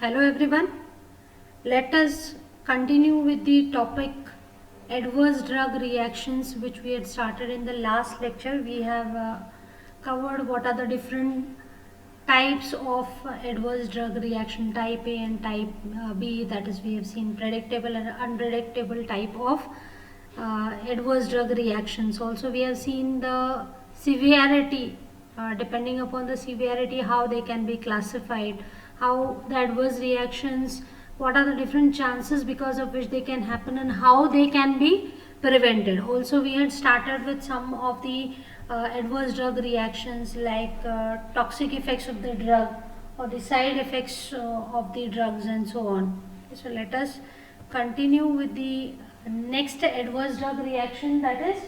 Hello everyone. Let us continue with the topic adverse drug reactions which we had started in the last lecture. We have covered what are the different types of adverse drug reaction, type A and type B. That is, we have seen predictable and unpredictable type of adverse drug reactions. Also we have seen the severity, depending upon the severity how they can be classified, how the adverse reactions, what are the different chances because of which they can happen and how they can be prevented. Also we had started with some of the adverse drug reactions like toxic effects of the drug or the side effects of the drugs and so on. So let us continue with the next adverse drug reaction, that is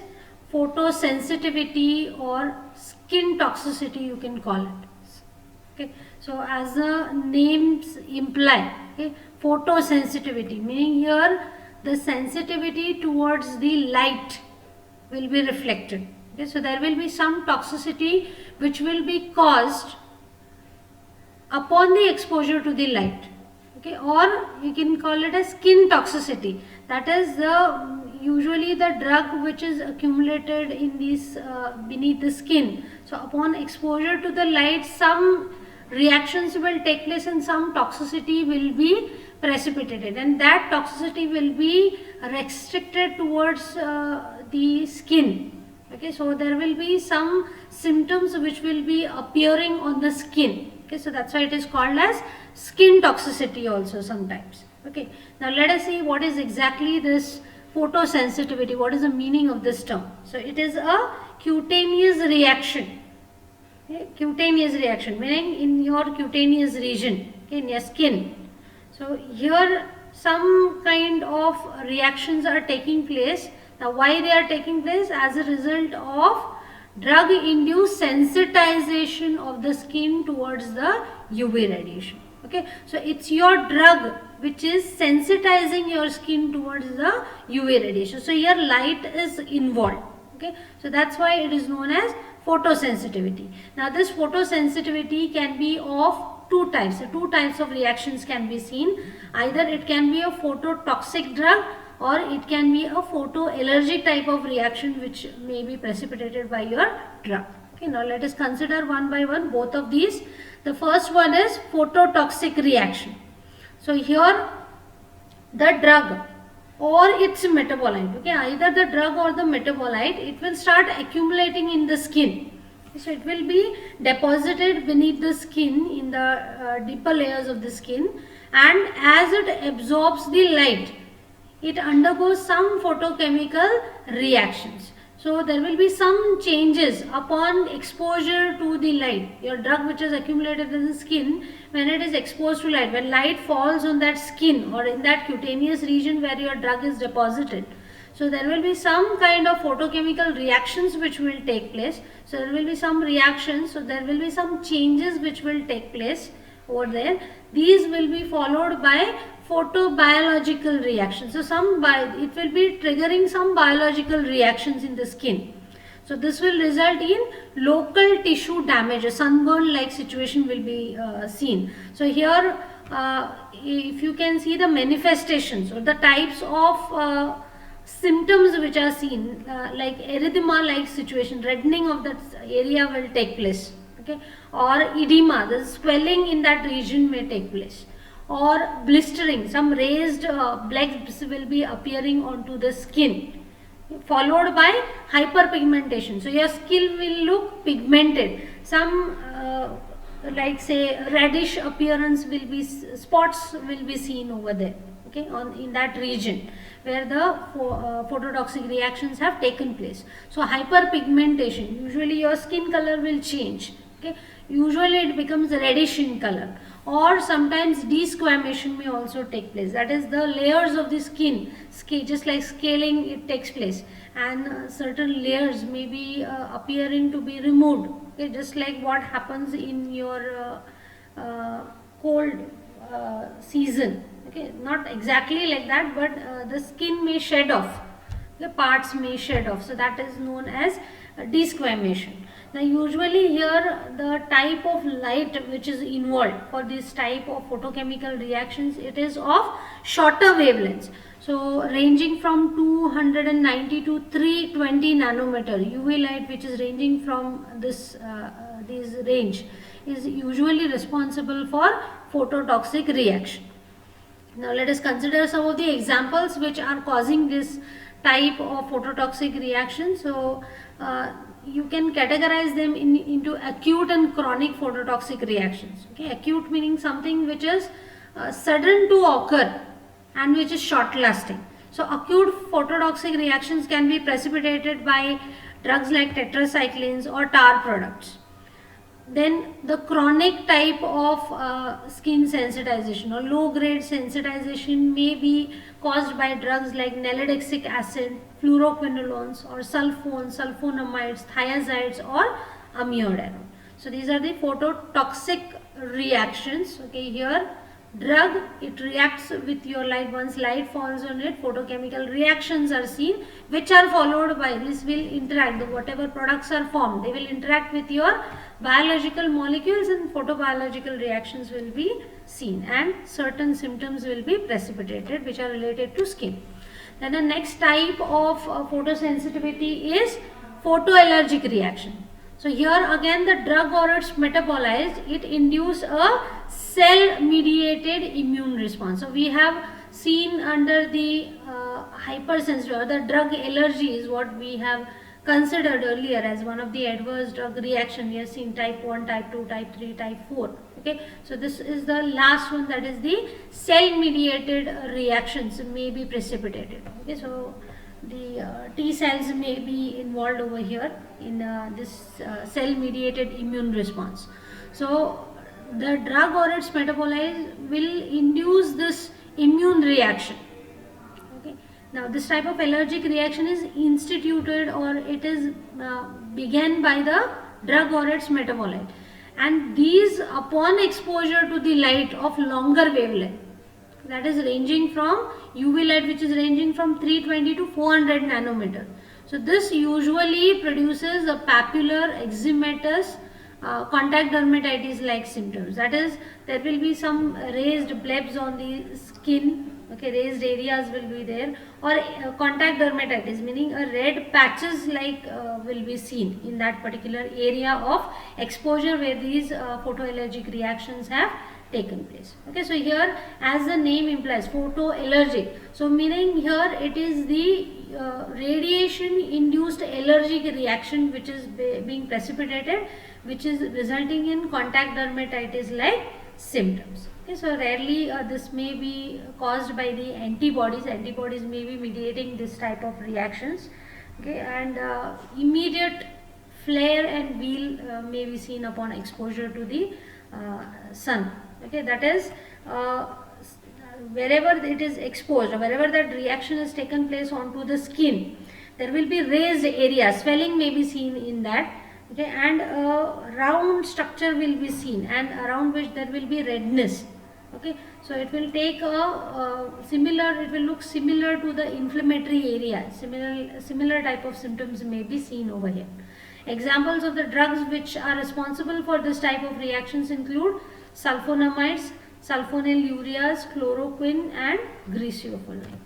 photosensitivity or skin toxicity, you can call it. Okay, so as the names imply, okay, photosensitivity meaning here the sensitivity towards the light will be reflected. Okay, so there will be some toxicity which will be caused upon the exposure to the light. Okay, or you can call it a skin toxicity, that is the usually the drug which is accumulated in this beneath the skin. So upon exposure to the light, some reactions will take place and some toxicity will be precipitated, and that toxicity will be restricted towards the skin. Okay, so there will be some symptoms which will be appearing on the skin. Okay, so that's why it is called as skin toxicity also sometimes. Okay, now let us see what is exactly this photosensitivity, what is the meaning of this term. So it is a cutaneous reaction. Okay, cutaneous reaction meaning in your cutaneous region, okay, in your skin. So here some kind of reactions are taking place. Now why they are taking place? As a result of drug induced sensitization of the skin towards the UV radiation. Okay, so it's your drug which is sensitizing your skin towards the UV radiation. So here light is involved. Okay, so that's why it is known as photosensitivity. Now this photosensitivity can be of two types. So two types of reactions can be seen. Either it can be a phototoxic drug or it can be a photoallergic type of reaction which may be precipitated by your drug. Okay, now let us consider one by one both of these. The first one is phototoxic reaction. So here the drug or its metabolite, okay, either the drug or the metabolite, it will start accumulating in the skin. So it will be deposited beneath the skin in the deeper layers of the skin, and as it absorbs the light, it undergoes some photochemical reactions. So there will be some changes upon exposure to the light. Your drug which is accumulated in the skin, when it is exposed to light, when light falls on that skin or in that cutaneous region where your drug is deposited, so there will be some kind of photochemical reactions which will take place. So there will be some reactions, so there will be some changes which will take place over there. These will be followed by photobiological reactions. So it will be triggering some biological reactions in the skin. So this will result in local tissue damage. A sunburn like situation will be seen. So here if you can see the manifestations or the types of symptoms which are seen, like erythema like situation, reddening of that area will take place. Okay, or edema, the swelling in that region may take place, or blistering, some raised blebs will be appearing onto the skin, followed by hyperpigmentation. So your skin will look pigmented, some like say reddish appearance will be, spots will be seen over there, okay, on in that region where the phototoxic reactions have taken place. So hyperpigmentation, usually your skin color will change. Okay, usually it becomes reddish in color, or sometimes desquamation may also take place. That is, the layers of the skin, just like scaling, it takes place, and certain layers may be appearing to be removed. Okay, just like what happens in your cold season. Okay, not exactly like that, but the skin may shed off, the parts may shed off. So that is known as desquamation. Now usually here the type of light which is involved for this type of photochemical reactions, it is of shorter wavelengths. So ranging from 290 to 320 nanometer UV light, which is ranging from this range, is usually responsible for phototoxic reaction. Now let us consider some of the examples which are causing this type of phototoxic reaction. So you can categorize them into acute and chronic phototoxic reactions. Okay, acute meaning something which is sudden to occur and which is short lasting. So acute phototoxic reactions can be precipitated by drugs like tetracyclines or tar products. Then the chronic type of skin sensitization or low grade sensitization may be caused by drugs like nalidixic acid, fluoroquinolones or sulfones, sulfonamides, thiazides or amiodarone. So these are the phototoxic reactions. Okay, here drug, it reacts with your light. Once light falls on it, photochemical reactions are seen, which are followed by, this will interact, whatever products are formed, they will interact with your biological molecules and photobiological reactions will be seen and certain symptoms will be precipitated which are related to skin. Then the next type of photosensitivity is photoallergic reaction. So here again the drug or its metabolites, it induce a cell mediated immune response. So we have seen under the hypersensitivity or the drug allergy is what we have considered earlier as one of the adverse drug reaction. We have seen type 1, type 2, type 3, type 4. Okay, so this is the last one, that is the cell mediated reactions may be precipitated. Okay, so the T cells may be involved over here in this cell mediated immune response. So the drug or its metabolites will induce this immune reaction. Okay, now this type of allergic reaction is instituted or it is began by the drug or its metabolite, and these upon exposure to the light of longer wavelength, that is ranging from UV light, which is ranging from 320 to 400 nanometer. So this usually produces a papular, eczematous, contact dermatitis like symptoms. That is, there will be some raised blebs on the skin. Okay, raised areas will be there, or contact dermatitis, meaning a red patches like will be seen in that particular area of exposure where these photoallergic reactions have taken place. Okay, so here as the name implies, photoallergic, so meaning here it is the radiation induced allergic reaction which is being precipitated, which is resulting in contact dermatitis like symptoms. Okay, so rarely this may be caused by the antibodies. Antibodies may be mediating this type of reactions. Okay, and immediate flare and wheal may be seen upon exposure to the sun. Okay, that is wherever it is exposed or wherever that reaction has taken place onto the skin, there will be raised area, swelling may be seen in that. Okay, and a round structure will be seen, and around which there will be redness. Okay, so it will take a similar, it will look similar to the inflammatory area. Similar type of symptoms may be seen over here. Examples of the drugs which are responsible for this type of reactions include sulfonamides, sulfonylureas, chloroquine and griseofulvine.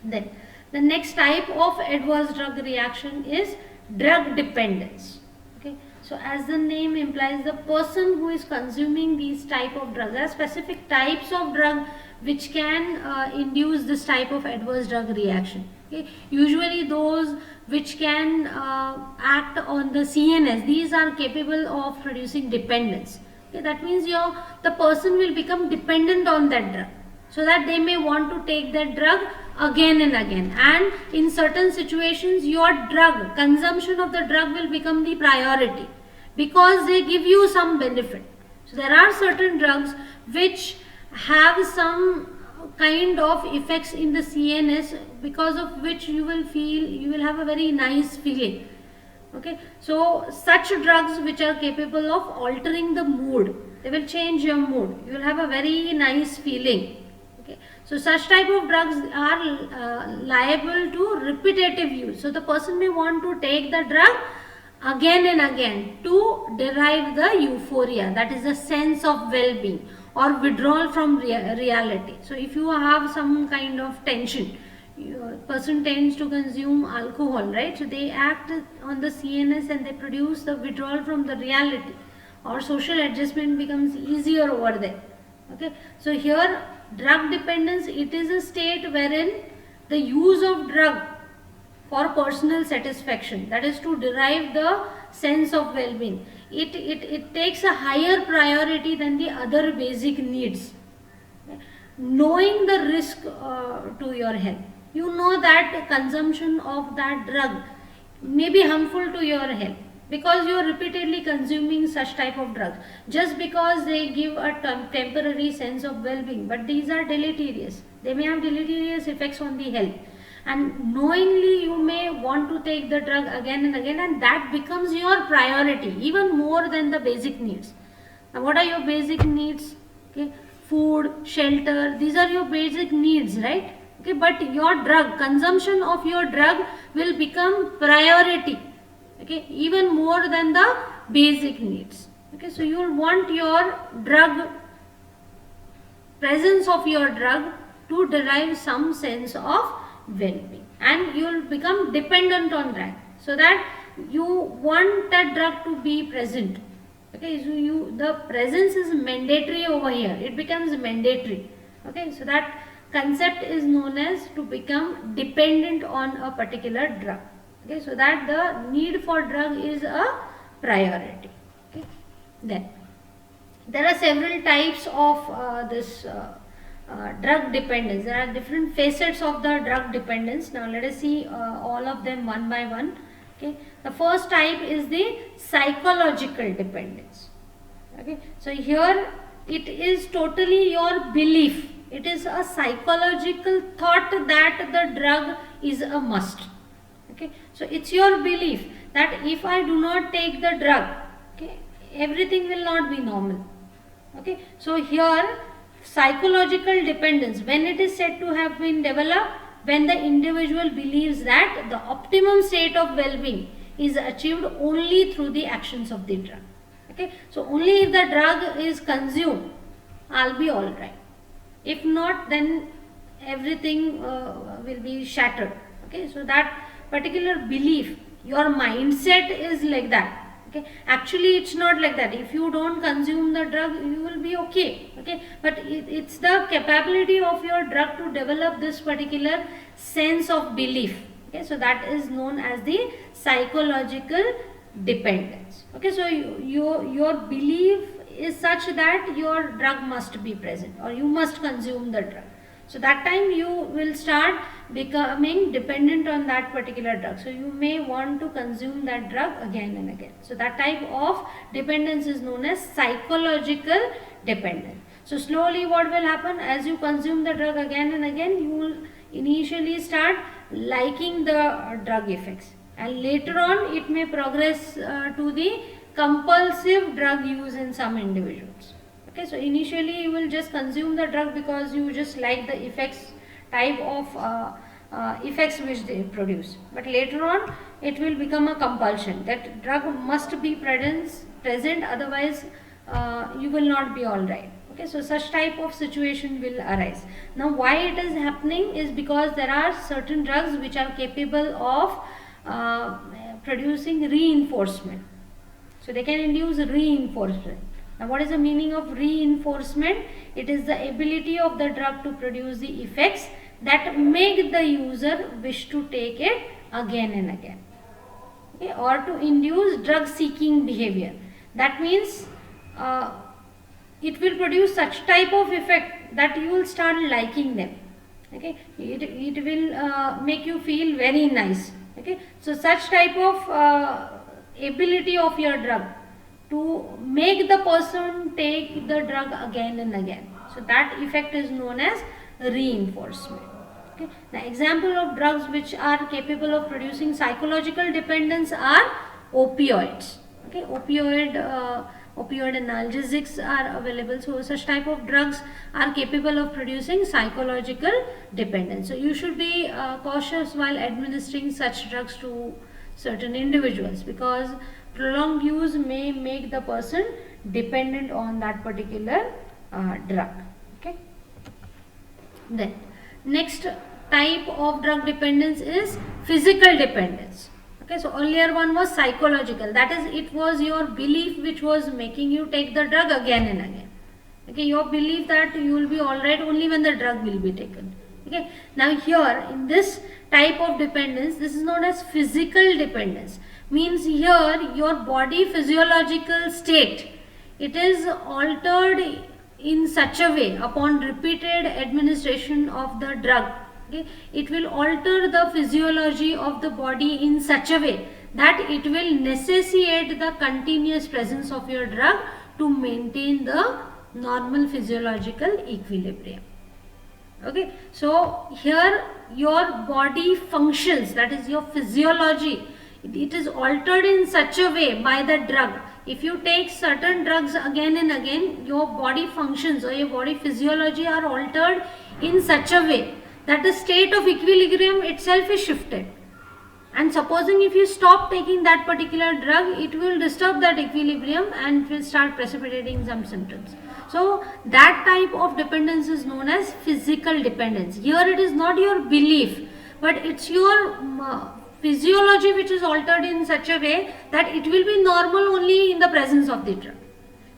Then the next type of adverse drug reaction is drug dependence. Okay, so as the name implies, the person who is consuming these type of drugs, there are specific types of drug which can induce this type of adverse drug reaction. Okay, usually those which can act on the CNS, these are capable of producing dependence. Okay, that means the person will become dependent on that drug, so that they may want to take that drug again and again, and in certain situations your drug consumption of the drug will become the priority because they give you some benefit. So there are certain drugs which have some kind of effects in the CNS, because of which you will have a very nice feeling. Okay, so such drugs which are capable of altering the mood, they will change your mood, you will have a very nice feeling. Okay, so such type of drugs are liable to repetitive use. So the person may want to take the drug again and again to derive the euphoria, that is the sense of well-being, or withdrawal from reality. So if you have some kind of tension, person tends to consume alcohol, right? So they act on the CNS and they produce the withdrawal from the reality, or social adjustment becomes easier over there. Okay, so here drug dependence, it is a state wherein the use of drug for personal satisfaction, that is to derive the sense of well-being, it takes a higher priority than the other basic needs. Knowing the risk to your health, you know that consumption of that drug may be harmful to your health, because you are repeatedly consuming such type of drugs, just because they give a temporary sense of well-being, but these are deleterious, they may have deleterious effects on the health, and knowingly you may want to take the drug again and again, and that becomes your priority even more than the basic needs. Now what are your basic needs? Okay, food, shelter, these are your basic needs, right? Okay, but your drug, consumption of your drug will become priority, okay, even more than the basic needs. Okay, so you will want your drug, presence of your drug, to derive some sense of well-being, and you will become dependent on that, so that you want that drug to be present. Okay, so the presence is mandatory over here, it becomes mandatory. Okay, so that concept is known as to become dependent on a particular drug. Okay, so that the need for drug is a priority. Okay, then there are several types of this drug dependence. There are different facets of the drug dependence. Now let us see all of them one by one. Okay, the first type is the psychological dependence. Okay, so here it is totally your belief, it is a psychological thought that the drug is a must. Okay, so it's your belief that if I do not take the drug, okay, everything will not be normal. Okay, so here psychological dependence, when it is said to have been developed, when the individual believes that the optimum state of well-being is achieved only through the actions of the drug. Okay, so only if the drug is consumed, I'll be all right. If not, then everything will be shattered. Okay, so that particular belief, your mindset is like that. Okay, actually it's not like that. If you don't consume the drug, you will be okay. Okay, but it's the capability of your drug to develop this particular sense of belief. Okay, so that is known as the psychological dependence. Okay, so your belief is such that your drug must be present, or you must consume the drug. So that time you will start becoming dependent on that particular drug. So you may want to consume that drug again and again. So that type of dependence is known as psychological dependence. So slowly what will happen, as you consume the drug again and again, you will initially start liking the drug effects, and later on it may progress to the compulsive drug use in some individuals. Okay, so initially you will just consume the drug because you just like the effects, type of effects which they produce, but later on it will become a compulsion that drug must be present, otherwise you will not be all right. Okay, so such type of situation will arise. Now why it is happening is because there are certain drugs which are capable of producing reinforcement. So they can induce reinforcement. Now what is the meaning of reinforcement? It is the ability of the drug to produce the effects that make the user wish to take it again and again. Okay, or to induce drug seeking behavior. That means it will produce such type of effect that you will start liking them. Okay, it will make you feel very nice. Okay, so such type of ability of your drug to make the person take the drug again and again. So that effect is known as reinforcement. Okay, the example of drugs which are capable of producing psychological dependence are opioids. Okay, opioid analgesics are available. So such type of drugs are capable of producing psychological dependence. So you should be cautious while administering such drugs to certain individuals, because prolonged use may make the person dependent on that particular drug. Okay. Then next type of drug dependence is physical dependence. Okay, so earlier one was psychological, that is, it was your belief which was making you take the drug again and again. Okay, your belief that you will be alright only when the drug will be taken. Okay, now here in this type of dependence, this is known as physical dependence. Means here your body physiological state, it is altered in such a way upon repeated administration of the drug. Okay, it will alter the physiology of the body in such a way that it will necessitate the continuous presence of your drug to maintain the normal physiological equilibrium. Okay, so here your body functions, that is your physiology, it is altered in such a way by the drug. If you take certain drugs again and again, your body functions or your body physiology are altered in such a way that the state of equilibrium itself is shifted. And supposing if you stop taking that particular drug, it will disturb that equilibrium and will start precipitating some symptoms. So that type of dependence is known as physical dependence. Here it is not your belief, but it's your physiology which is altered in such a way that it will be normal only in the presence of the drug.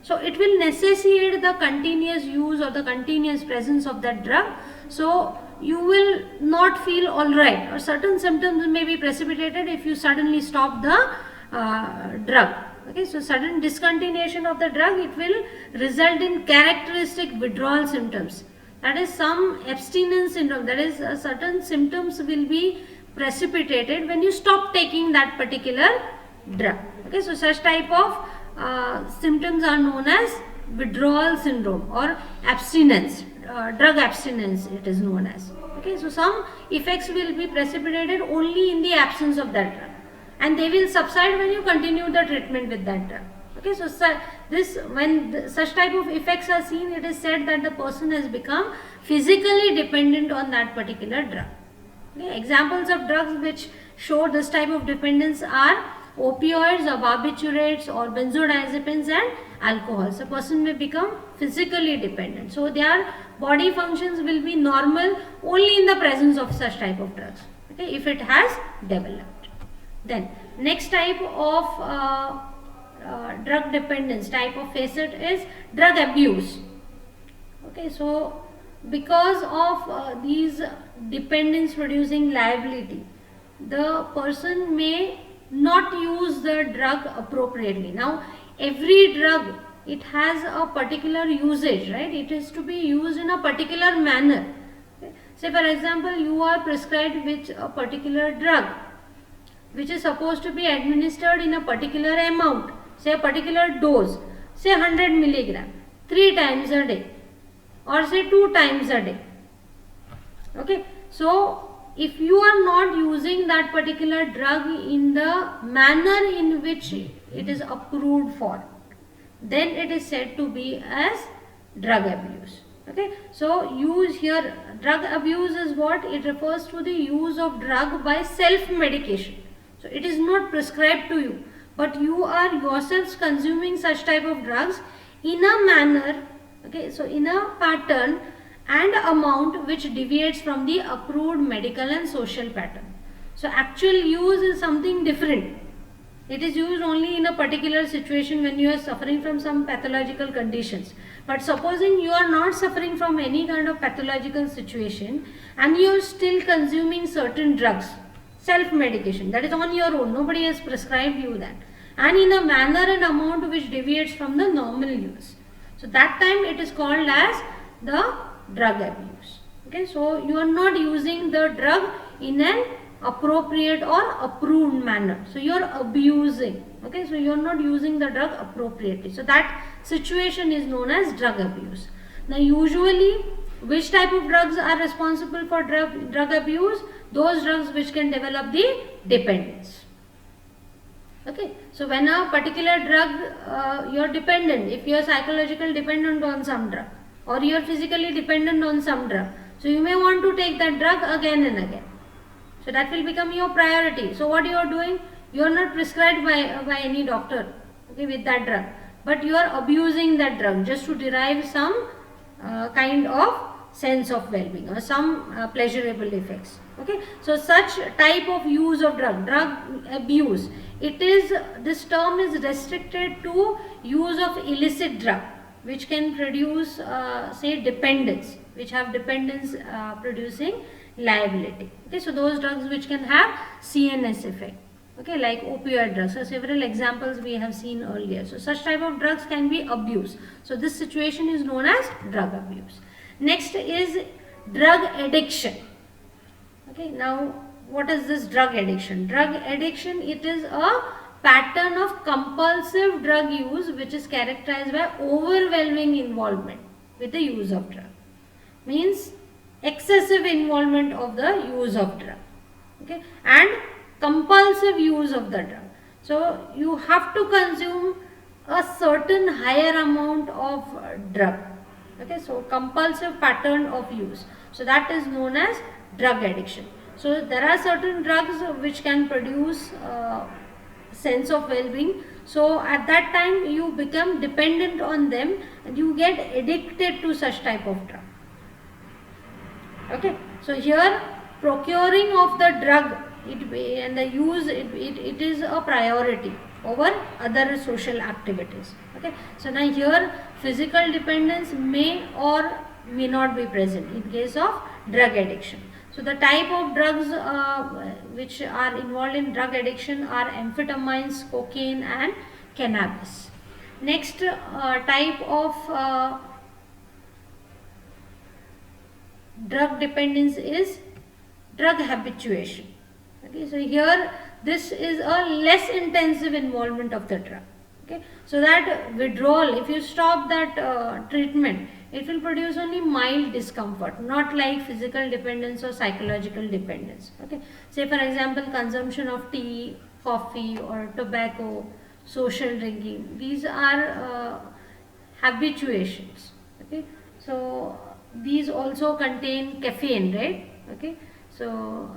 So it will necessitate the continuous use or the continuous presence of that drug. So you will not feel alright, or certain symptoms may be precipitated if you suddenly stop the drug. Okay, so sudden discontinuation of the drug, it will result in characteristic withdrawal symptoms. That is some abstinence syndrome, that is certain symptoms will be precipitated when you stop taking that particular drug. Okay, so such type of symptoms are known as withdrawal syndrome or abstinence, drug abstinence it is known as. Okay, so some effects will be precipitated only in the absence of that drug, and they will subside when you continue the treatment with that drug. Okay, so such type of effects are seen, it is said that the person has become physically dependent on that particular drug. Okay, examples of drugs which show this type of dependence are opioids or barbiturates or benzodiazepines and alcohol. So person may become physically dependent. So their body functions will be normal only in the presence of such type of drugs. Okay, if it has developed. Then next type of drug dependence type of facet is drug abuse. Okay, so because of these dependence producing liability, the person may not use the drug appropriately. Now every drug, it has a particular usage, right? It is to be used in a particular manner. Okay. Say for example, you are prescribed with a particular drug which is supposed to be administered in a particular amount, say a particular dose, say 100 milligram, 3 times a day, or say 2 times a day. Okay, so if you are not using that particular drug in the manner in which it is approved for, then it is said to be as drug abuse. Okay, so use here, drug abuse is what? It refers to the use of drug by self-medication. So it is not prescribed to you, but you are yourselves consuming such type of drugs in a manner, okay, so in a pattern and amount which deviates from the approved medical and social pattern. So actual use is something different. It is used only in a particular situation when you are suffering from some pathological conditions. But supposing you are not suffering from any kind of pathological situation and you are still consuming certain drugs, self-medication, that is on your own, nobody has prescribed you that, and in a manner and amount which deviates from the normal use. So that time it is called as the drug abuse. Okay, so you are not using the drug in an appropriate or approved manner. So you are abusing. Okay, so you are not using the drug appropriately. So that situation is known as drug abuse. Now usually which type of drugs are responsible for drug abuse? Those drugs which can develop the dependence. Okay, so when a particular drug, you are dependent, if you are psychological dependent on some drug, or you are physically dependent on some drug, so you may want to take that drug again and again. So that will become your priority. So what you are doing? You are not prescribed by any doctor, okay, with that drug, but you are abusing that drug just to derive some kind of sense of well-being or some pleasurable effects. Okay, so such type of use of drug abuse, this term is restricted to use of illicit drug which can produce say dependence, which have dependence producing liability. Okay, so those drugs which can have CNS effect, okay, like opioid drugs. So several examples we have seen earlier. So such type of drugs can be abused. So this situation is known as drug abuse. Next is drug addiction. Okay, now what is this drug addiction? Drug addiction, it is a pattern of compulsive drug use which is characterized by overwhelming involvement with the use of drug. Means excessive involvement of the use of drug, okay, and compulsive use of the drug. So you have to consume a certain higher amount of drug, okay, so compulsive pattern of use. So that is known as drug addiction. So there are certain drugs which can produce sense of well-being. So at that time you become dependent on them and you get addicted to such type of drug. Okay, so here procuring of the drug and the use it is a priority over other social activities. Okay, so now here physical dependence may or may not be present in case of drug addiction. So the type of drugs which are involved in drug addiction are amphetamines, cocaine and cannabis. Next type of drug dependence is drug habituation. Okay, so here this is a less intensive involvement of the drug. Okay, so that withdrawal, if you stop that treatment, it will produce only mild discomfort, not like physical dependence or psychological dependence. Okay, say for example consumption of tea, coffee or tobacco, social drinking, these are habituations. Okay, so these also contain caffeine, right? Okay, so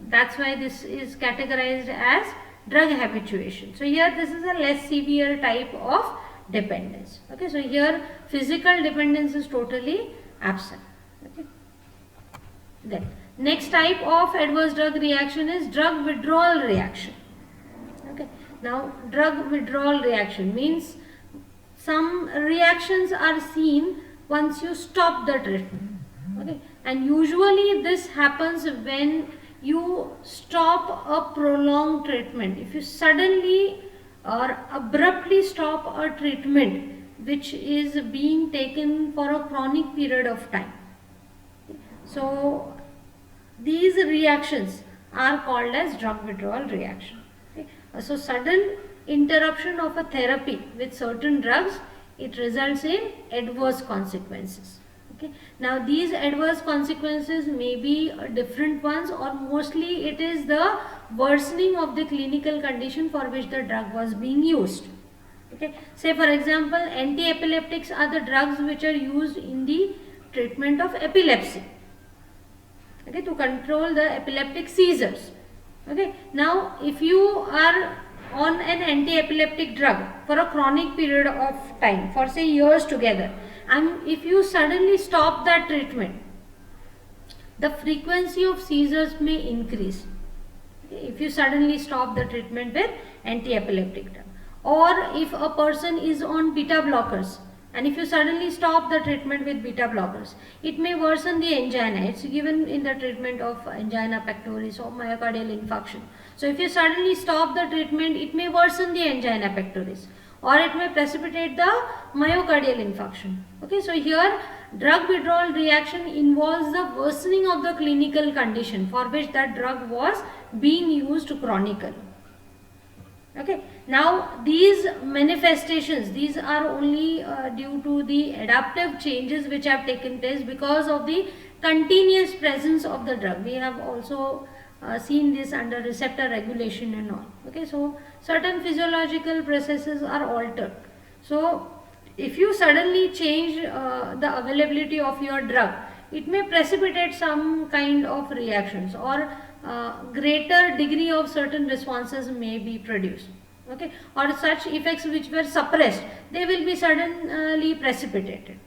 that's why this is categorized as drug habituation. So here this is a less severe type of dependence. Okay, so here physical dependence is totally absent. Okay, then next type of adverse drug reaction is drug withdrawal reaction. Okay, now drug withdrawal reaction means some reactions are seen once you stop the treatment. Okay, and usually this happens when you stop a prolonged treatment. If you suddenly or abruptly stop a treatment which is being taken for a chronic period of time, so these reactions are called as drug withdrawal reaction. Okay, so sudden interruption of a therapy with certain drugs, it results in adverse consequences. Okay, now these adverse consequences may be different ones, or mostly it is the worsening of the clinical condition for which the drug was being used. Okay, say for example anti-epileptics are the drugs which are used in the treatment of epilepsy, okay, to control the epileptic seizures. Okay, now if you are on an anti-epileptic drug for a chronic period of time, for say years together, and if you suddenly stop that treatment, the frequency of seizures may increase. Okay, if you suddenly stop the treatment with anti-epileptic drug, or if a person is on beta blockers and if you suddenly stop the treatment with beta blockers, it may worsen the angina. It's given in the treatment of angina pectoris or myocardial infarction. So if you suddenly stop the treatment, it may worsen the angina pectoris, or it may precipitate the myocardial infarction. Okay, so here drug withdrawal reaction involves the worsening of the clinical condition for which that drug was being used chronically. Okay, now these manifestations, these are only due to the adaptive changes which have taken place because of the continuous presence of the drug. We have also seen this under receptor regulation and all. Okay, so certain physiological processes are altered. So if you suddenly change the availability of your drug, it may precipitate some kind of reactions, or greater degree of certain responses may be produced. Okay, or such effects which were suppressed, they will be suddenly precipitated.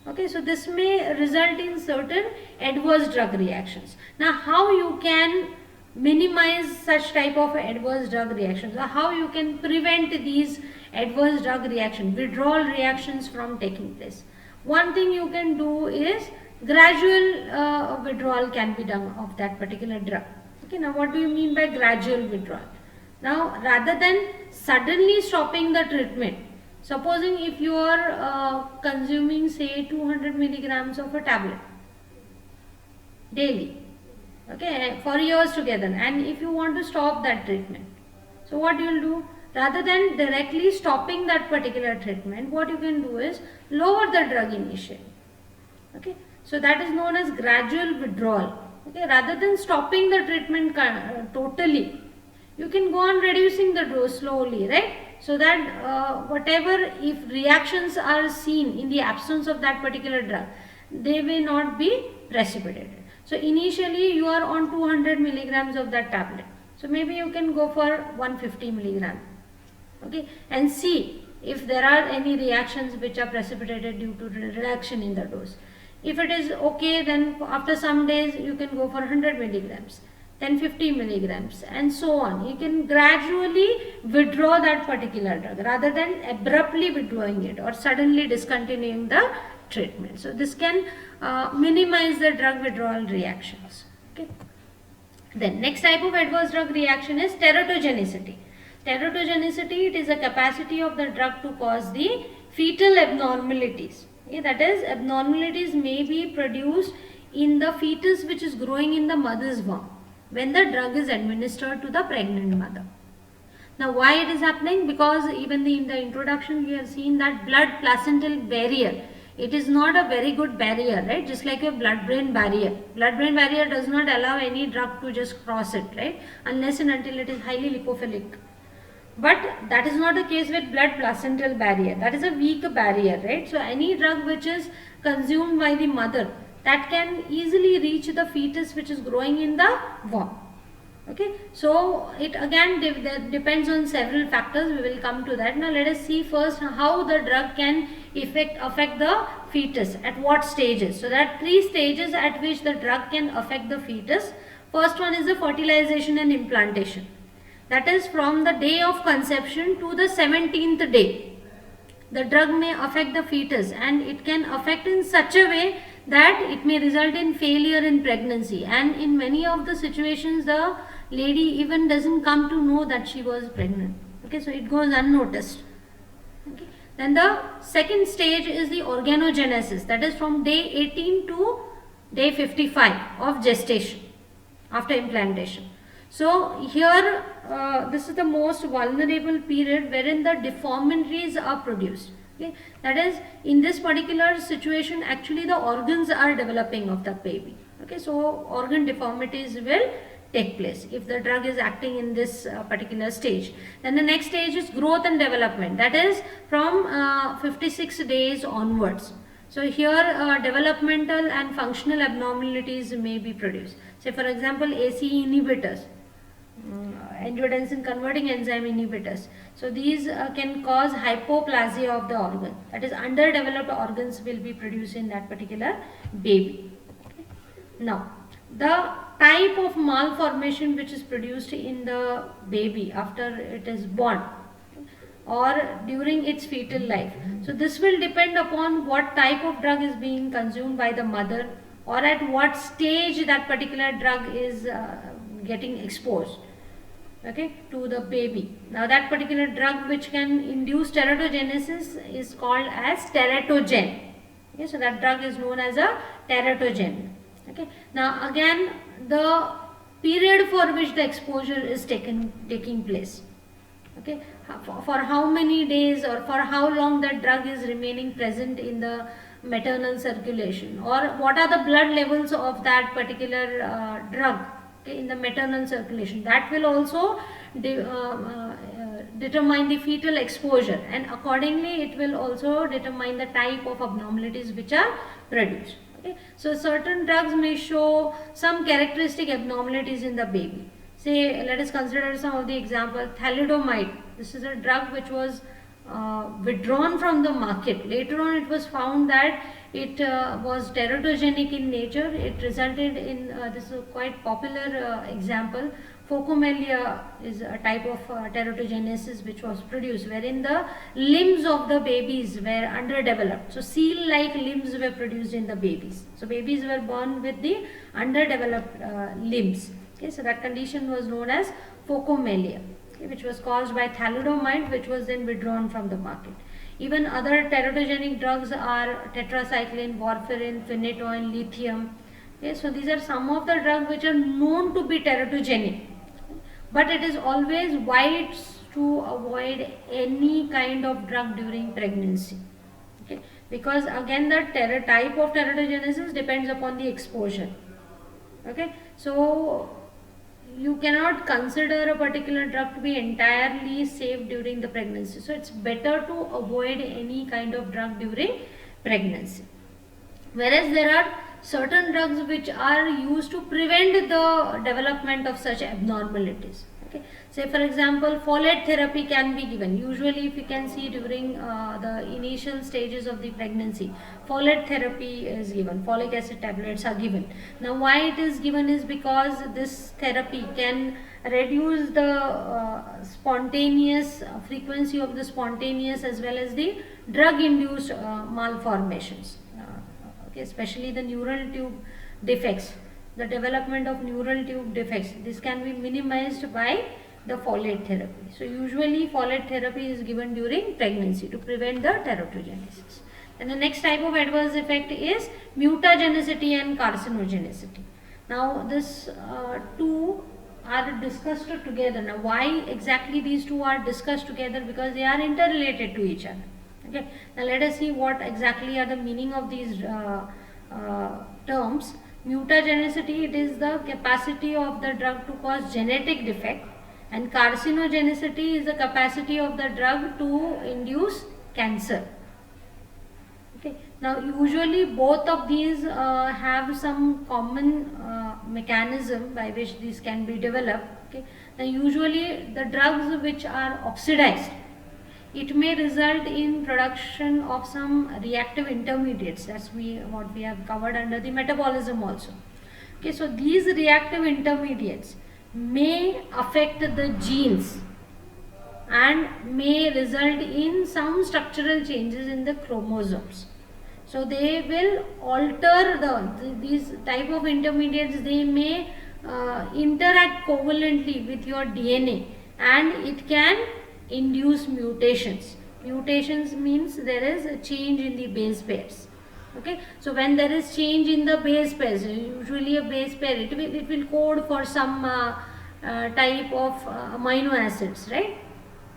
Okay, so this may result in certain adverse drug reactions. Now, how you can minimize such type of adverse drug reactions, or how you can prevent these adverse drug reaction, withdrawal reactions from taking place? One thing you can do is gradual withdrawal can be done of that particular drug. Okay, now what do you mean by gradual withdrawal? Now, rather than suddenly stopping the treatment, supposing if you are consuming say 200 milligrams of a tablet daily, okay, for years together, and if you want to stop that treatment, so what you will do, rather than directly stopping that particular treatment, what you can do is lower the drug initially. Okay, so that is known as gradual withdrawal. Okay, rather than stopping the treatment totally, you can go on reducing the dose slowly, right? So that whatever if reactions are seen in the absence of that particular drug, they may not be precipitated. So initially you are on 200 milligrams of that tablet. So maybe you can go for 150 milligram. Okay, and see if there are any reactions which are precipitated due to reduction in the dose. If it is okay, then after some days you can go for 100 milligrams, then 50 milligrams, and so on. You can gradually withdraw that particular drug rather than abruptly withdrawing it or suddenly discontinuing the treatment. So this can minimize the drug withdrawal reactions. Okay. Then next type of adverse drug reaction is teratogenicity. Teratogenicity, it is a capacity of the drug to cause the fetal abnormalities. Okay, that is, abnormalities may be produced in the fetus which is growing in the mother's womb when the drug is administered to the pregnant mother. Now, why it is happening? Because even in the introduction we have seen that blood placental barrier, it is not a very good barrier, right? Just like a blood-brain barrier. Blood-brain barrier does not allow any drug to just cross it, right? Unless and until it is highly lipophilic. But that is not the case with blood placental barrier. That is a weak barrier, right? So any drug which is consumed by the mother, that can easily reach the fetus which is growing in the womb. Okay, so it again depends on several factors. We will come to that. Now let us see first how the drug can affect the fetus, at what stages. So there are 3 stages at which the drug can affect the fetus. First one is the fertilization and implantation. That is from the day of conception to the 17th day. The drug may affect the fetus, and it can affect in such a way that it may result in failure in pregnancy, and in many of the situations the lady even doesn't come to know that she was pregnant. Okay, so it goes unnoticed. Okay. Then the second stage is the organogenesis, that is from day 18 to day 55 of gestation after implantation. So here this is the most vulnerable period wherein the deformities are produced. Okay. That is, in this particular situation actually the organs are developing of the baby. Okay, so organ deformities will take place if the drug is acting in this particular stage. Then the next stage is growth and development, that is from 56 days onwards. So here developmental and functional abnormalities may be produced. Say for example ACE inhibitors, angiotensin converting enzyme inhibitors. So these can cause hypoplasia of the organ, that is underdeveloped organs will be produced in that particular baby. Okay. Now the type of malformation which is produced in the baby after it is born or during its fetal life. So this will depend upon what type of drug is being consumed by the mother or at what stage that particular drug is getting exposed, okay, to the baby. Now that particular drug which can induce teratogenesis is called as teratogen. Okay, so that drug is known as a teratogen. Okay. Now again the period for which the exposure is taking place. Okay, for how many days or for how long that drug is remaining present in the maternal circulation, or what are the blood levels of that particular drug, okay, in the maternal circulation. That will also determine the fetal exposure, and accordingly it will also determine the type of abnormalities which are produced. Okay, so certain drugs may show some characteristic abnormalities in the baby. Say, let us consider some of the examples. Thalidomide. This is a drug which was withdrawn from the market. Later on, it was found that it was teratogenic in nature. It resulted in this is a quite popular example. Phocomelia is a type of teratogenesis which was produced, wherein the limbs of the babies were underdeveloped. So seal-like limbs were produced in the babies. So babies were born with the underdeveloped limbs. Okay, so that condition was known as phocomelia, okay, which was caused by thalidomide, which was then withdrawn from the market. Even other teratogenic drugs are tetracycline, warfarin, phenytoin, lithium. Okay, so these are some of the drugs which are known to be teratogenic, but it is always wise to avoid any kind of drug during pregnancy. Okay, because again the type of teratogenesis depends upon the exposure. Okay, so you cannot consider a particular drug to be entirely safe during the pregnancy. So it's better to avoid any kind of drug during pregnancy. Whereas there are certain drugs which are used to prevent the development of such abnormalities. Okay. Say for example, folate therapy can be given. Usually if you can see during the initial stages of the pregnancy, folate therapy is given, folic acid tablets are given. Now why it is given is because this therapy can reduce the spontaneous frequency of the spontaneous as well as the drug induced malformations. Okay, especially the neural tube defects, the development of neural tube defects, this can be minimized by the folate therapy. So usually folate therapy is given during pregnancy to prevent the teratogenesis. And the next type of adverse effect is mutagenicity and carcinogenicity. Now this two are discussed together. Now why exactly these two are discussed together? Because they are interrelated to each other. Okay. Now let us see what exactly are the meaning of these terms. Mutagenicity, it is the capacity of the drug to cause genetic defect, and carcinogenicity is the capacity of the drug to induce cancer. Okay. Now usually both of these have some common mechanism by which these can be developed. Okay. Now usually the drugs which are oxidized, it may result in production of some reactive intermediates. That's what we have covered under the metabolism also. Okay, so these reactive intermediates may affect the genes and may result in some structural changes in the chromosomes. So they will alter these type of intermediates. They may interact covalently with your DNA, and it can induce mutations. Mutations means there is a change in the base pairs. Okay, so when there is change in the base pairs, usually a base pair, it will code for some type of amino acids, right?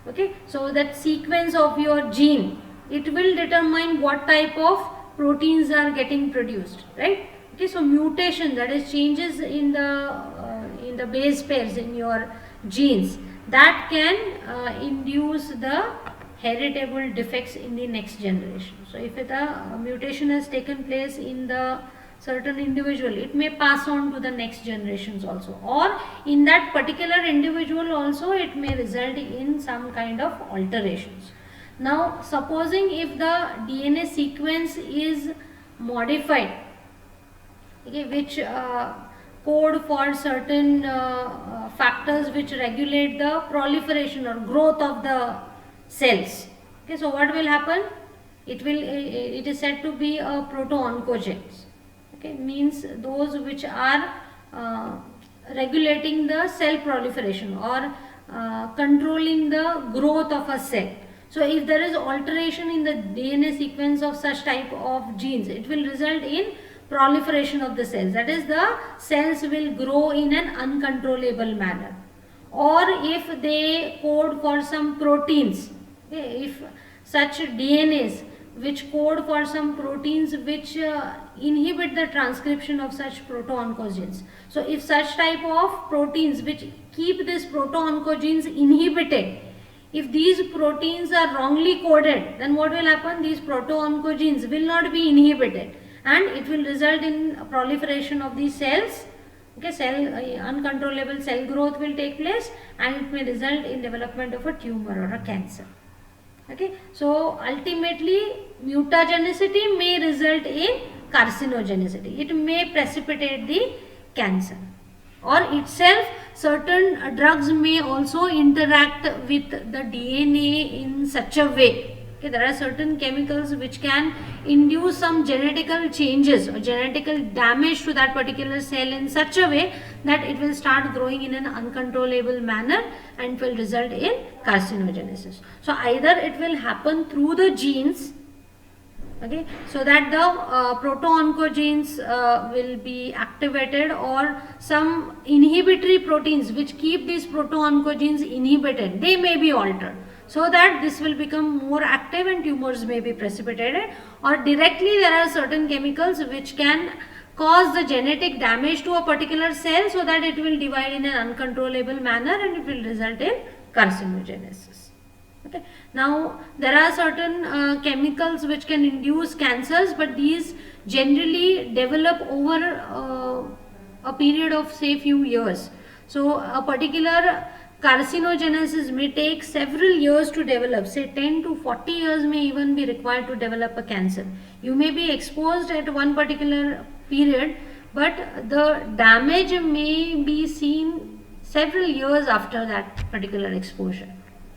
Okay, so that sequence of your gene, it will determine what type of proteins are getting produced, right? Okay, so mutation, that is changes in the base pairs in your genes, that can induce the heritable defects in the next generation. So if the mutation has taken place in the certain individual, it may pass on to the next generations also, or in that particular individual also it may result in some kind of alterations. Now supposing if the DNA sequence is modified, okay, which code for certain factors which regulate the proliferation or growth of the cells. Okay, so what will happen? It is said to be a proto-oncogenes. Okay, means those which are regulating the cell proliferation or controlling the growth of a cell. So if there is alteration in the DNA sequence of such type of genes, it will result in proliferation of the cells. That is, the cells will grow in an uncontrollable manner. Or if they code for some proteins, okay, if such DNAs which code for some proteins which inhibit the transcription of such proto-oncogenes. So if such type of proteins which keep this proto-oncogenes inhibited, if these proteins are wrongly coded, then what will happen? These proto-oncogenes will not be inhibited, and it will result in proliferation of the cells. Okay, uncontrollable cell growth will take place, and it may result in development of a tumor or a cancer. Okay, so ultimately mutagenicity may result in carcinogenicity. It may precipitate the cancer, or itself certain drugs may also interact with the DNA in such a way. Okay, there are certain chemicals which can induce some genetical changes or genetical damage to that particular cell in such a way that it will start growing in an uncontrollable manner and will result in carcinogenesis. So either it will happen through the genes, okay, so that the proto-oncogenes will be activated, or some inhibitory proteins which keep these proto-oncogenes inhibited, they may be altered, so that this will become more active and tumors may be precipitated. Or directly there are certain chemicals which can cause the genetic damage to a particular cell, so that it will divide in an uncontrollable manner and it will result in carcinogenesis. Okay. Now there are certain chemicals which can induce cancers, but these generally develop over a period of say few years. So a particular carcinogenesis may take several years to develop, say 10 to 40 years may even be required to develop a cancer. You may be exposed at one particular period, but the damage may be seen several years after that particular exposure.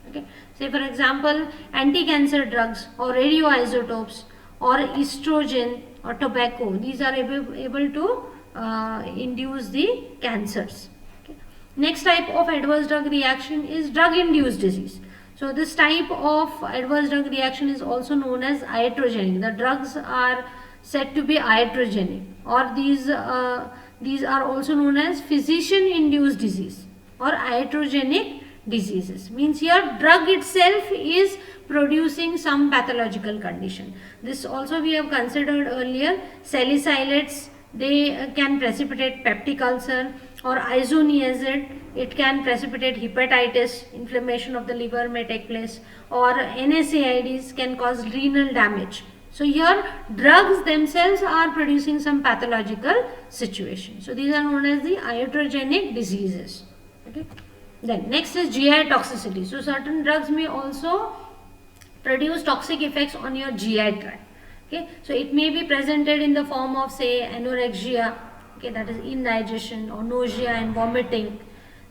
Okay. Say for example, anti-cancer drugs or radioisotopes or estrogen or tobacco, these are able to induce the cancers. Okay. Next type of adverse drug reaction is drug-induced disease. So this type of adverse drug reaction is also known as iatrogenic. The drugs are said to be iatrogenic, or these are also known as physician-induced disease or iatrogenic diseases. Means here drug itself is producing some pathological condition. This also we have considered earlier. Salicylates, they can precipitate peptic ulcer, or isoniazid, it can precipitate hepatitis, inflammation of the liver may take place, or NSAIDs can cause renal damage. So here drugs themselves are producing some pathological situation. So these are known as the iatrogenic diseases. Okay. Then next is GI toxicity. So certain drugs may also produce toxic effects on your GI tract. Okay, so it may be presented in the form of say anorexia, okay, that is indigestion, or nausea and vomiting.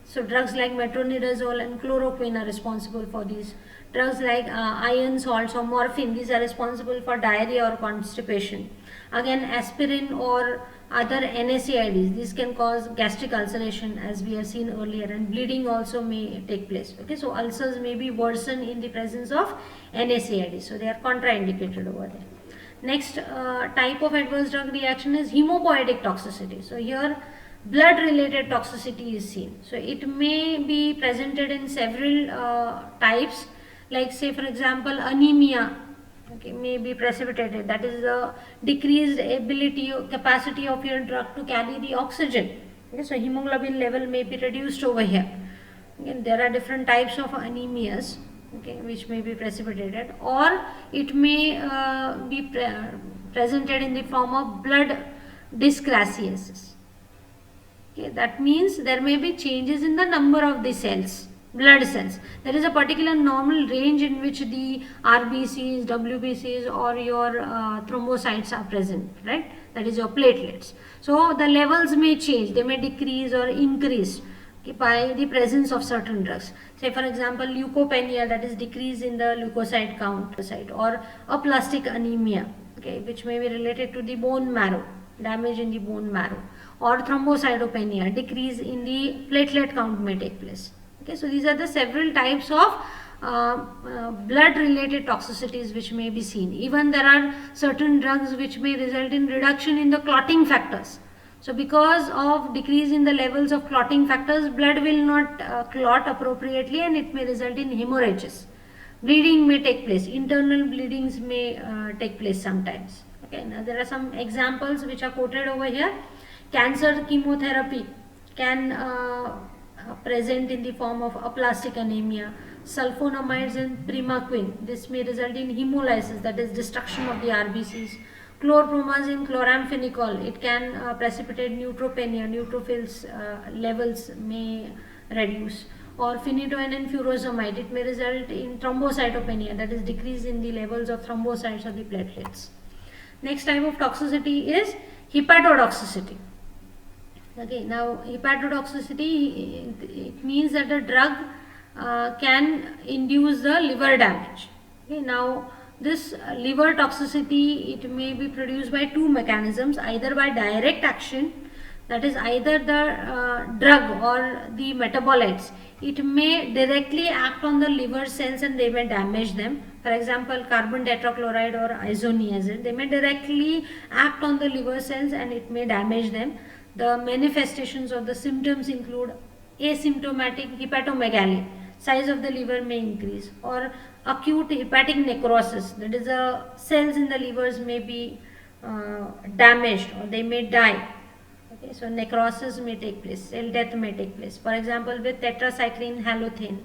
So drugs like metronidazole and chloroquine are responsible for these. Drugs like iron salts or morphine, these are responsible for diarrhea or constipation. Again, aspirin or other NSAIDs, these can cause gastric ulceration as we have seen earlier, and bleeding also may take place. Okay, so ulcers may be worsened in the presence of NSAIDs, so they are contraindicated over there. Next type of adverse drug reaction is hemopoietic toxicity. So here blood related toxicity is seen. So it may be presented in several types, like say for example anemia, okay, may be precipitated, that is the decreased ability or capacity of your drug to carry the oxygen. Okay, so hemoglobin level may be reduced over here. Okay, there are different types of anemias, okay, which may be precipitated, or it may be presented in the form of blood dyscrasiasis. Okay, that means there may be changes in the number of the cells, blood cells. There is a particular normal range in which the RBCs, WBCs or your thrombocytes are present, right? That is your platelets. So the levels may change, they may decrease or increase, okay, by the presence of certain drugs. Say for example leukopenia, that is decrease in the leukocyte count, or aplastic anemia, okay, which may be related to the bone marrow, damage in the bone marrow, or thrombocytopenia, decrease in the platelet count may take place. Okay, so these are the several types of blood related toxicities which may be seen. Even there are certain drugs which may result in reduction in the clotting factors. So because of decrease in the levels of clotting factors, blood will not clot appropriately and it may result in hemorrhages. Bleeding may take place, internal bleedings may take place sometimes. Okay, now there are some examples which are quoted over here. Cancer chemotherapy can present in the form of aplastic anemia, sulfonamides and primaquine. This may result in hemolysis, that is destruction of the RBCs, Chlorpromazine, chloramphenicol, it can precipitate neutropenia, neutrophils levels may reduce. Or phenytoin and furosemide, it may result in thrombocytopenia, that is decrease in the levels of thrombocytes or the platelets. Next type of toxicity is hepatotoxicity. Okay, now hepatotoxicity, it means that the drug can induce the liver damage. Okay, now this liver toxicity, it may be produced by two mechanisms, either by direct action, that is either the drug or the metabolites, it may directly act on the liver cells and they may damage them. For example, carbon tetrachloride or isoniazid, they may directly act on the liver cells and it may damage them. The manifestations of the symptoms include asymptomatic hepatomegaly, size of the liver may increase, or acute hepatic necrosis, that is the cells in the livers may be damaged or they may die. Okay, so necrosis may take place, cell death may take place, for example with tetracycline halothane,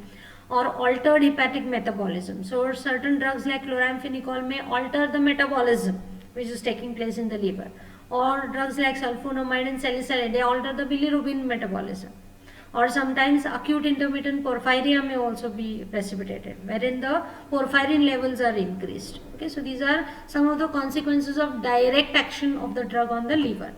or altered hepatic metabolism. So certain drugs like chloramphenicol may alter the metabolism which is taking place in the liver, or drugs like sulfonamide and salicylate, they alter the bilirubin metabolism. Or sometimes acute intermittent porphyria may also be precipitated, wherein the porphyrin levels are increased. Okay, so these are some of the consequences of direct action of the drug on the liver.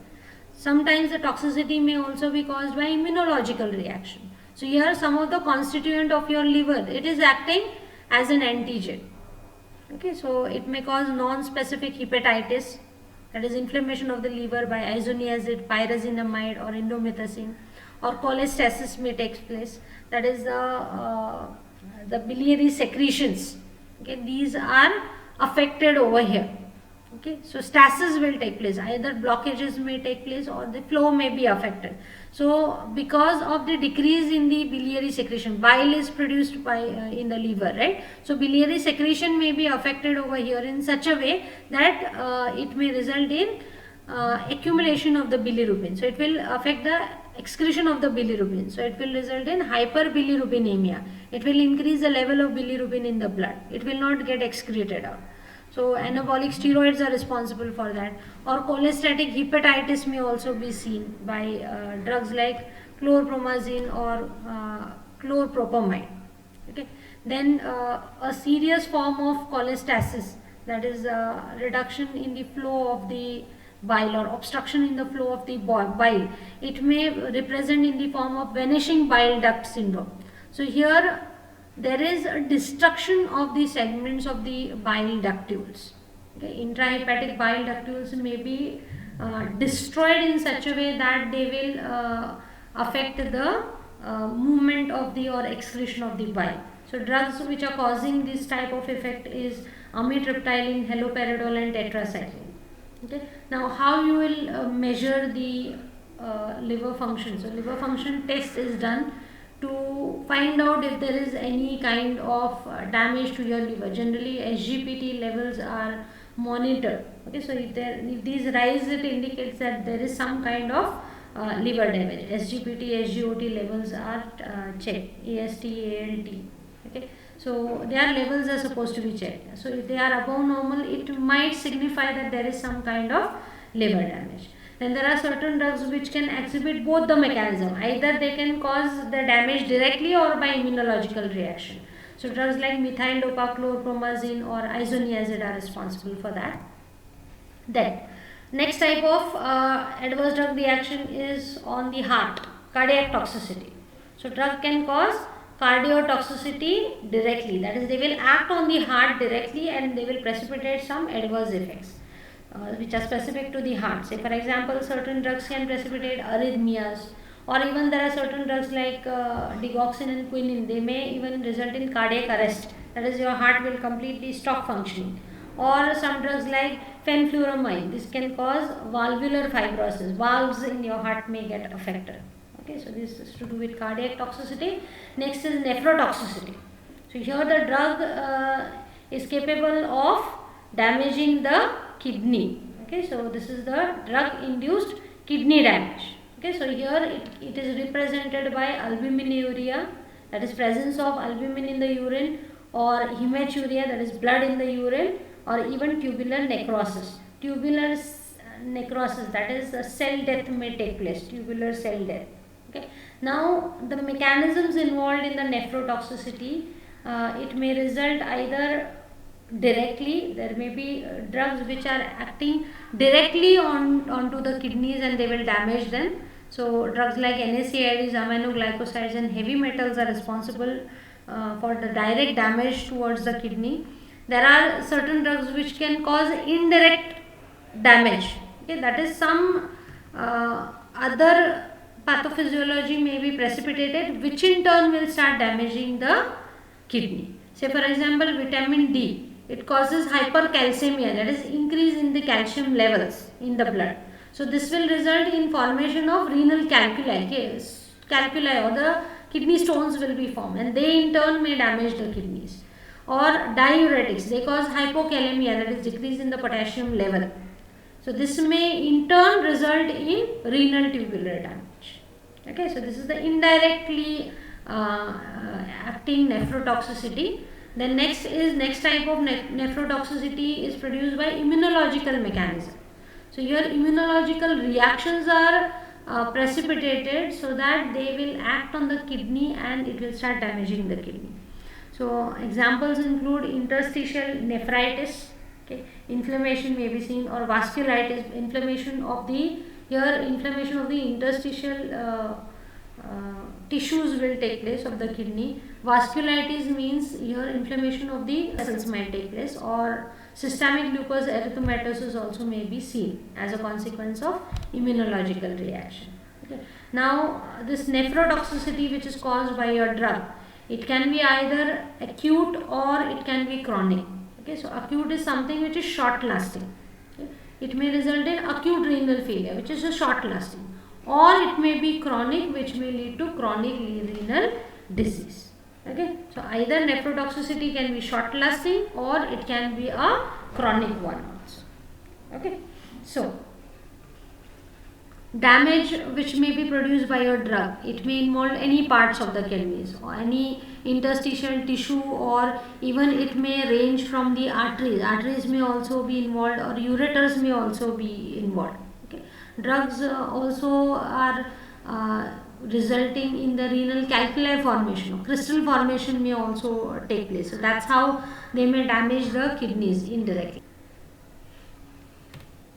Sometimes the toxicity may also be caused by immunological reaction. So here some of the constituent of your liver, it is acting as an antigen. Okay, so it may cause non-specific hepatitis, that is inflammation of the liver by isoniazid, pyrazinamide or indomethacin, or cholestasis may take place, that is the biliary secretions. Okay, these are affected over here. Okay, so stasis will take place, either blockages may take place or the flow may be affected. So because of the decrease in the biliary secretion, bile is produced by in the liver, right? So biliary secretion may be affected over here in such a way that it may result in accumulation of the bilirubin. So it will affect the excretion of the bilirubin. So it will result in hyperbilirubinemia. It will increase the level of bilirubin in the blood. It will not get excreted out. So anabolic steroids are responsible for that. Or cholestatic hepatitis may also be seen by drugs like chlorpromazine or chlorpropamide. Okay. Then a serious form of cholestasis, that is reduction in the flow of the bile or obstruction in the flow of the bile. It may represent in the form of vanishing bile duct syndrome. So here there is a destruction of the segments of the bile ductules. Okay, intrahepatic bile ductules may be destroyed in such a way that they will affect the movement of the or excretion of the bile. So drugs which are causing this type of effect is amitriptyline, haloperidol and tetracycline. Okay. Now how you will measure the liver function? So liver function test is done to find out if there is any kind of damage to your liver. Generally SGPT levels are monitored. Okay, so if these rise, it indicates that there is some kind of liver damage. SGPT, SGOT levels are checked, AST, ALT. Okay, so their levels are supposed to be checked. So if they are above normal, it might signify that there is some kind of liver damage. Then there are certain drugs which can exhibit both the mechanism. Either they can cause the damage directly or by immunological reaction. So drugs like methyl dopachlorpromazine or isoniazid are responsible for that. Then next type of adverse drug reaction is on the heart, cardiac toxicity. So drug can cause cardiotoxicity directly, that is they will act on the heart directly and they will precipitate some adverse effects which are specific to the heart. Say for example, certain drugs can precipitate arrhythmias, or even there are certain drugs like digoxin and quinine, they may even result in cardiac arrest, that is your heart will completely stop functioning. Or some drugs like fenfluramine, this can cause valvular fibrosis, valves in your heart may get affected. Okay, so this is to do with cardiac toxicity. Next is nephrotoxicity. So here the drug is capable of damaging the kidney. Okay, so this is the drug induced kidney damage. Okay, so here it is represented by albuminuria, that is presence of albumin in the urine, or hematuria, that is blood in the urine, or even tubular necrosis. tubular necrosis, that is cell death may take place, tubular cell death. Okay. Now the mechanisms involved in the nephrotoxicity, it may result either directly, there may be drugs which are acting directly onto the kidneys and they will damage them. So drugs like NSAIDs, aminoglycosides and heavy metals are responsible for the direct damage towards the kidney. There are certain drugs which can cause indirect damage. Okay, that is some other pathophysiology may be precipitated, which in turn will start damaging the kidney. Say for example, vitamin D, it causes hypercalcemia, that is increase in the calcium levels in the blood. So this will result in formation of renal calculi, calculi or the kidney stones will be formed and they in turn may damage the kidneys. Or diuretics, they cause hypokalemia, that is decrease in the potassium level. So this may in turn result in renal tubular damage. Okay, so this is the indirectly acting nephrotoxicity. Then next type of nephrotoxicity is produced by immunological mechanism. So your immunological reactions are precipitated so that they will act on the kidney and it will start damaging the kidney. So examples include interstitial nephritis, okay, inflammation may be seen, or vasculitis, inflammation of the interstitial tissues will take place of the kidney. Vasculitis means here inflammation of the vessels might take place, or systemic lupus erythematosus also may be seen as a consequence of immunological reaction. Okay. Now this nephrotoxicity which is caused by a drug, it can be either acute or it can be chronic. Okay, so acute is something which is short lasting. Okay. It may result in acute renal failure, which is a short lasting, or it may be chronic, which may lead to chronic renal disease. Okay, so either nephrotoxicity can be short lasting or it can be a chronic one also. Okay, so damage which may be produced by a drug, it may involve any parts of the kidneys or any interstitial tissue, or even it may range from the arteries may also be involved, or ureters may also be involved. Okay. Drugs also are resulting in the renal calculi formation, or crystal formation may also take place. So that's how they may damage the kidneys indirectly.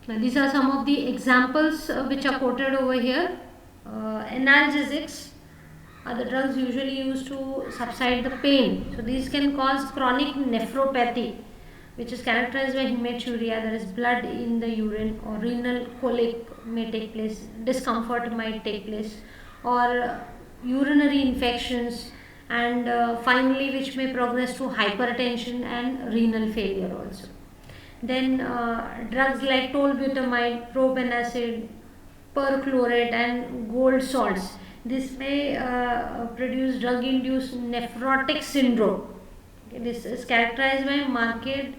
Now these are some of the examples which are quoted over here. Analgesics are the drugs usually used to subside the pain. So these can cause chronic nephropathy, which is characterized by hematuria, there is blood in the urine, or renal colic may take place, discomfort might take place, or urinary infections, and finally which may progress to hypertension and renal failure also. Then drugs like tolbutamide, probenecid, perchlorate and gold salts, this may produce drug-induced nephrotic syndrome. Okay, this is characterized by marked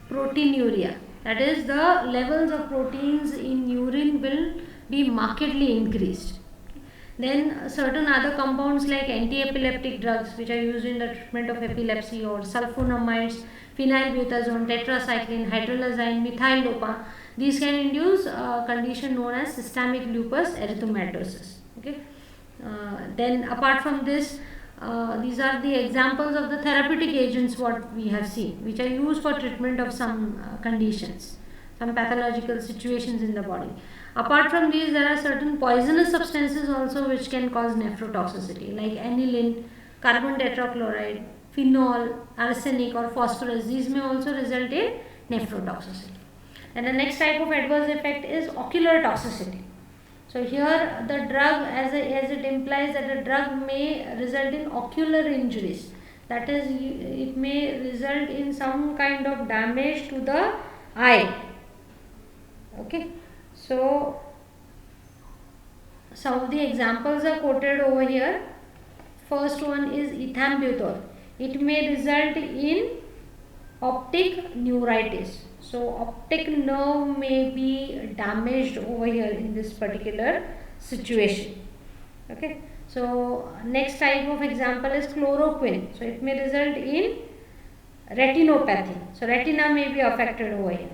proteinuria, that is the levels of proteins in urine will be markedly increased. Then certain other compounds like anti-epileptic drugs which are used in the treatment of epilepsy, or sulfonamides, phenylbutazone, tetracycline, hydrolazine, methyl-dopa, these can induce a condition known as systemic lupus erythematosus. Okay. Then apart from this, these are the examples of the therapeutic agents what we have seen, which are used for treatment of some conditions, some pathological situations in the body. Apart from these, there are certain poisonous substances also which can cause nephrotoxicity, like aniline, carbon tetrachloride, phenol, arsenic or phosphorus. These may also result in nephrotoxicity. And the next type of adverse effect is ocular toxicity. So here the drug, as it implies that the drug may result in ocular injuries. That is, it may result in some kind of damage to the eye. Okay. So some of the examples are quoted over here. First one is ethambutol. It may result in optic neuritis. So optic nerve may be damaged over here in this particular situation. Okay. So next type of example is chloroquine. So it may result in retinopathy. So retina may be affected over here.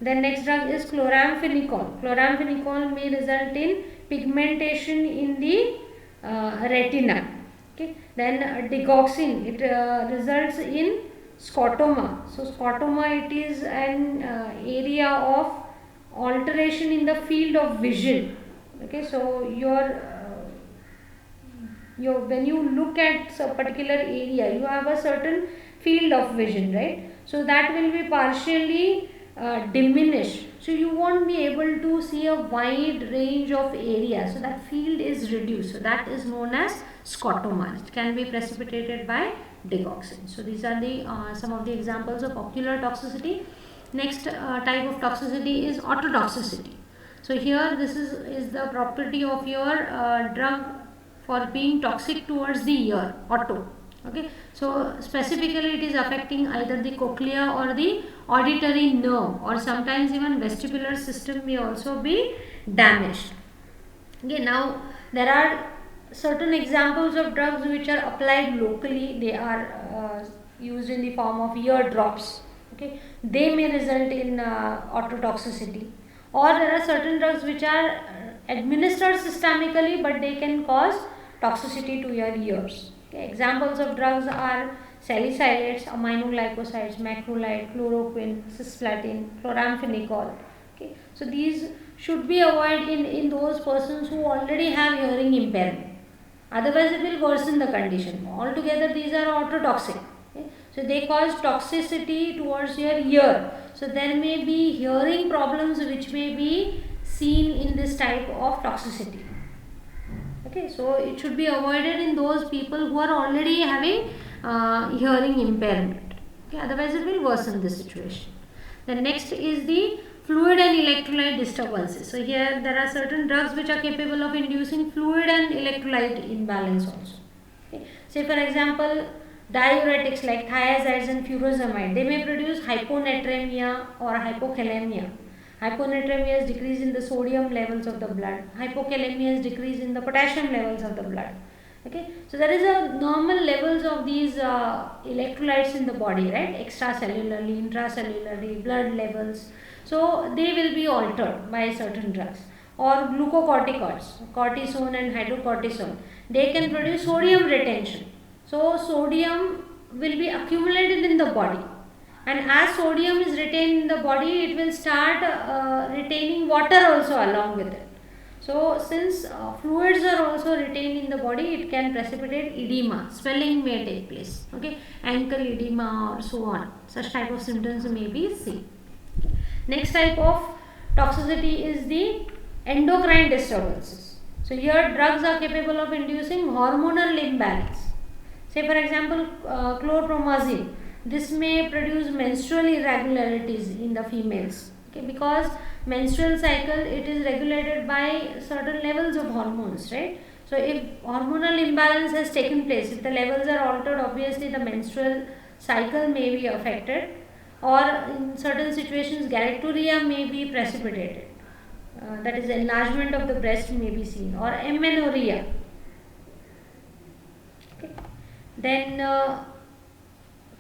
Then next drug is chloramphenicol. Chloramphenicol may result in pigmentation in the retina. Okay. Then digoxin, it results in scotoma. So scotoma, it is an area of alteration in the field of vision. Okay. So when you look at a particular area, you have a certain field of vision, right? So that will be partially diminished, so you won't be able to see a wide range of area, so that field is reduced, so that is known as scotoma. It can be precipitated by digoxin. So these are the some of the examples of ocular toxicity. Next type of toxicity is ototoxicity. So here this is the property of your drug for being toxic towards the ear, otto. Okay, so specifically it is affecting either the cochlea or the auditory nerve, or sometimes even vestibular system may also be damaged. Okay, now there are certain examples of drugs which are applied locally. They are used in the form of ear drops. Okay, they may result in ototoxicity. Or there are certain drugs which are administered systemically, but they can cause toxicity to your ears. Okay, examples of drugs are salicylates, aminoglycosides, macrolide, chloroquine, cisplatin, chloramphenicol. Okay, so these should be avoided in those persons who already have hearing impairment. Otherwise, it will worsen the condition. Altogether, these are ototoxic. Okay? So they cause toxicity towards your ear. So there may be hearing problems which may be seen in this type of toxicity. Okay, so it should be avoided in those people who are already having hearing impairment. Okay, otherwise it will worsen the situation. The next is the fluid and electrolyte disturbances. So here there are certain drugs which are capable of inducing fluid and electrolyte imbalance also. Okay. Say for example, diuretics like thiazides and furosemide, they may produce hyponatremia or hypokalemia. Hyponatremia is decrease in the sodium levels of the blood. Hypokalemia is decrease in the potassium levels of the blood. Okay, so there is a normal levels of these electrolytes in the body, right? Extracellularly, intracellularly, blood levels. So they will be altered by certain drugs. Or glucocorticoids, cortisone and hydrocortisone, they can produce sodium retention. So sodium will be accumulated in the body, and as sodium is retained in the body, it will start retaining water also along with it. So since fluids are also retained in the body, it can precipitate edema, swelling may take place. Okay, ankle edema or so on, such type of symptoms may be seen. Next type of toxicity is the endocrine disturbances. So here drugs are capable of inducing hormonal imbalance. Say for example, chlorpromazine. This may produce menstrual irregularities in the females. Okay, because menstrual cycle, it is regulated by certain levels of hormones, right? So if hormonal imbalance has taken place, if the levels are altered, obviously the menstrual cycle may be affected, or in certain situations galactorrhea may be precipitated. That is, enlargement of the breast may be seen, or amenorrhea. Okay. Then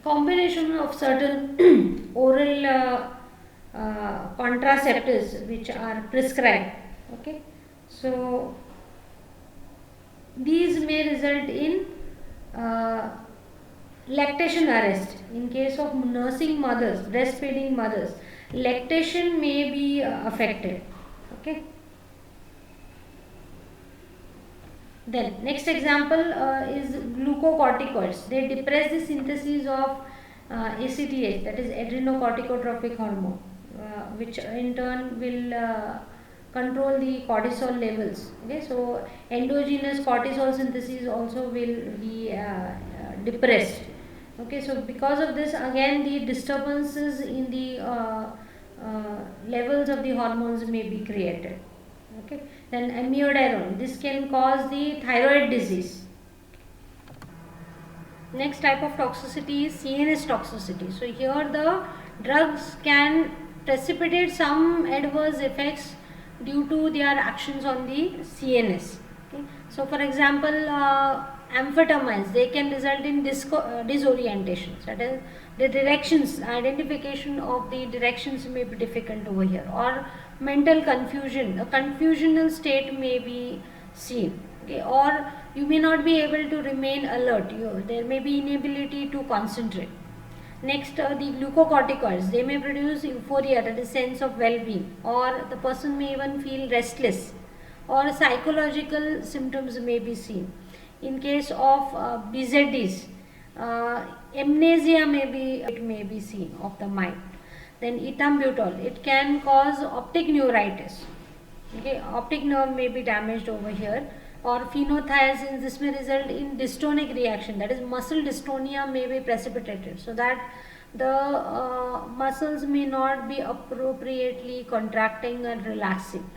combination of certain oral contraceptives which are prescribed. Okay, so these may result in lactation arrest. In case of nursing mothers, breastfeeding mothers, lactation may be affected. Okay. Then next example is glucocorticoids. They depress the synthesis of ACTH, that is adrenocorticotropic hormone, which in turn will control the cortisol levels. Okay, so endogenous cortisol synthesis also will be depressed. Okay, so because of this, again the disturbances in the levels of the hormones may be created. Okay, then amiodarone, this can cause the thyroid disease. Next type of toxicity is CNS toxicity. So here the drugs can precipitate some adverse effects due to their actions on the CNS. Okay. So for example, amphetamines, they can result in disorientation. That is, The directions, identification of the directions may be difficult over here, or mental confusion, a confusional state may be seen, okay, or you may not be able to remain alert, there may be inability to concentrate. Next, the glucocorticoids, they may produce euphoria, that is sense of well-being, or the person may even feel restless, or psychological symptoms may be seen. In case of BZDs, amnesia may be seen of the mind. Then ethambutol, it can cause optic neuritis. Okay, optic nerve may be damaged over here. Or phenothiazine, this may result in dystonic reaction, that is muscle dystonia may be precipitated, so that the muscles may not be appropriately contracting and relaxing.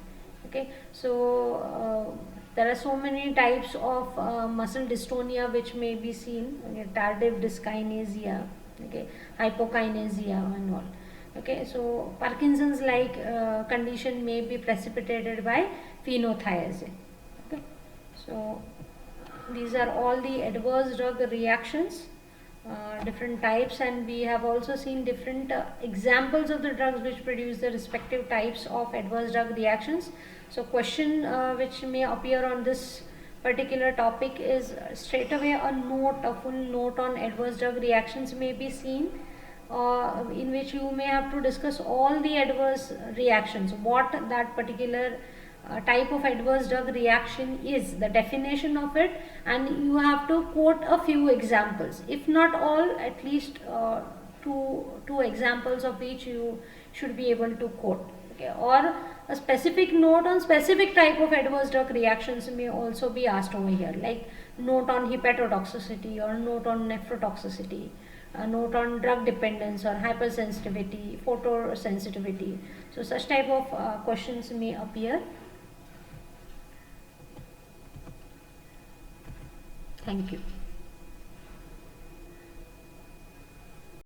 Okay, so there are so many types of muscle dystonia which may be seen, okay, tardive dyskinesia, okay, hypokinesia and all. Okay, so Parkinson's like condition may be precipitated by phenothiazine. Okay, so these are all the adverse drug reactions, different types, and we have also seen different examples of the drugs which produce the respective types of adverse drug reactions. So question which may appear on this particular topic is straight away a note, a full note on adverse drug reactions may be seen, in which you may have to discuss all the adverse reactions, what that particular type of adverse drug reaction is, the definition of it, and you have to quote a few examples, if not all, at least two examples of each you should be able to quote. Okay, or a specific note on specific type of adverse drug reactions may also be asked over here, like note on hepatotoxicity, or note on nephrotoxicity, a note on drug dependence or hypersensitivity, photosensitivity. So such type of questions may appear. Thank you.